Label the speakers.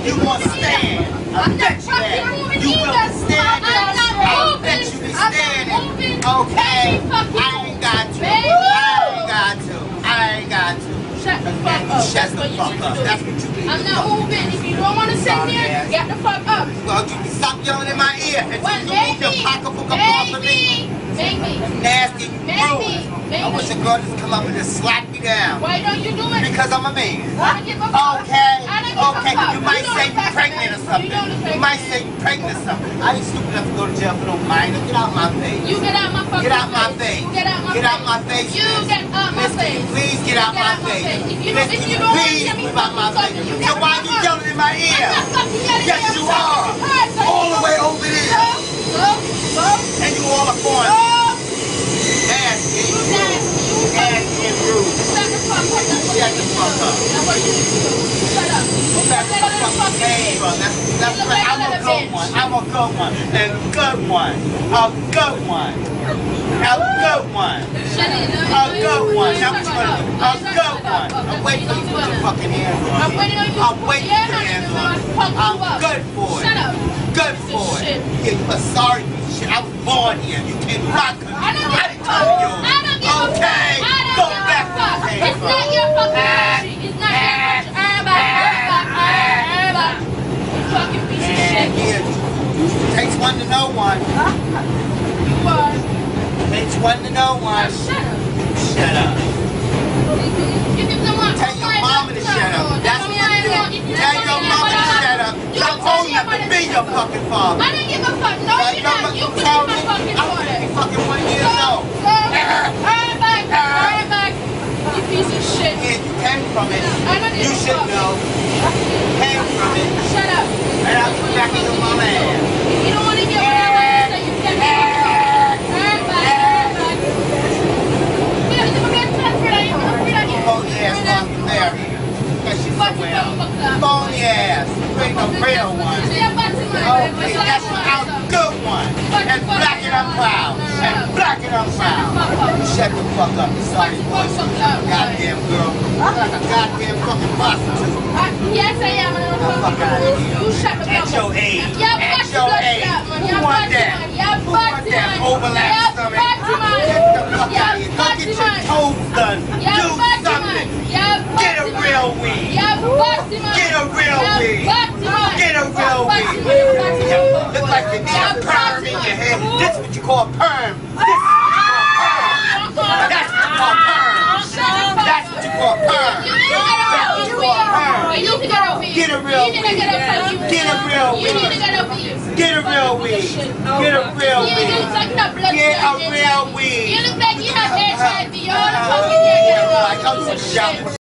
Speaker 1: You gonna stand. I bet you that. You will stand. I bet you be standing. Okay? I ain't got to. I ain't got to.
Speaker 2: Shut the fuck up.
Speaker 1: Shut the fuck up. That's what you need.
Speaker 2: I'm not moving. If you don't want to sit there, get the fuck up.
Speaker 1: Well, you can stop yelling in my ear and
Speaker 2: Well,
Speaker 1: you move your pocketbook up off of me.
Speaker 2: Make me.
Speaker 1: Nasty, rude. I wish a girl just come up and just slap me down.
Speaker 2: Why don't you do it?
Speaker 1: Because I'm a man.
Speaker 2: I don't give a fuck.
Speaker 1: Okay.
Speaker 2: I don't give a
Speaker 1: Okay.
Speaker 2: fuck.
Speaker 1: You might say you're pregnant or something. You might say you're pregnant or something. I ain't stupid enough to go to jail for no minor. Get out my face.
Speaker 2: You get out my fucking
Speaker 1: Get out my face.
Speaker 2: You get out my face.
Speaker 1: Get out my face.
Speaker 2: You get out my face.
Speaker 1: Please get out my face.
Speaker 2: If you don't want to get me
Speaker 1: out my face. So why are you yelling in my ear?
Speaker 2: I'm not fucking yelling.
Speaker 1: Yes, you are. All the way over there.
Speaker 2: Go.
Speaker 1: And you all up on me. Nasty and rude.
Speaker 2: Shut the fuck up.
Speaker 1: Shut the fuck up.
Speaker 2: That's what you need to do. Shut up.
Speaker 1: That's what I'm fucking saying, bro. That's right. I'm a good one. I'm a good one. And a good one. A good one. A good one.
Speaker 2: Shut it.
Speaker 1: A good one. Now what you gonna do? A good one. I'm waiting for you to put your fucking hands on me.
Speaker 2: I'm waiting on you.
Speaker 1: I'm waiting for your hands on me. I'm good for it.
Speaker 2: Shut up.
Speaker 1: Good for it. Yeah, you a sorry piece of shit. I was born here. You can't rock me. I didn't tell you. Okay. Go back to the table.
Speaker 2: It's not your fucking country. It's not your country. Everybody. You fucking piece of shit.
Speaker 1: Yeah. Takes one to know one.
Speaker 2: You are.
Speaker 1: Takes one to know one.
Speaker 2: Shut up.
Speaker 1: Shut up.
Speaker 2: Tell
Speaker 1: your mama to shut up. That's what you do. Tell your mama to shut up. I'm old enough to be your fucking father.
Speaker 2: I don't give a fuck. No, you're not. You could be my fucking father.
Speaker 1: I'm fucking 1 year old.
Speaker 2: Hurry back. You piece of shit.
Speaker 1: Yeah, you came from it. You should
Speaker 2: fuck.
Speaker 1: know. You came from it.
Speaker 2: Shut up.
Speaker 1: And I'll be back in your mama ass.
Speaker 2: If you don't want to get what I want to say, you get me. Hurry back. Yeah, you can get transferred. I am afraid of you.
Speaker 1: Oh, yeah, it's on you there. Because she's somewhere else. Phony ass. You ain't no real one. Okay, that's a good one. And black and I'm proud. And black and I'm proud. Shut the fuck up, you sorry boy. Goddamn girl. Like a goddamn fucking prostitute.
Speaker 2: Yes, I am. You shut the fuck up.
Speaker 1: At your age.
Speaker 2: At your age.
Speaker 1: Who want that? Who want that overlap stomach? Get the fuck out of here. Go get your toes done. Do something. Get a real weed. Get a real weed. Get a real weed. Look like you need a perm in your head. This is what you call perm. That's what you call perm. That's what you call perm. That's what you call perm.
Speaker 2: You need to get over here.
Speaker 1: Get a real weed. Get a real
Speaker 2: You need to
Speaker 1: weed.
Speaker 2: get over here.
Speaker 1: Get a real weed. Get a real weed. Get a real weed.
Speaker 2: You look like you have HIV. You're all the fucking
Speaker 1: I told you what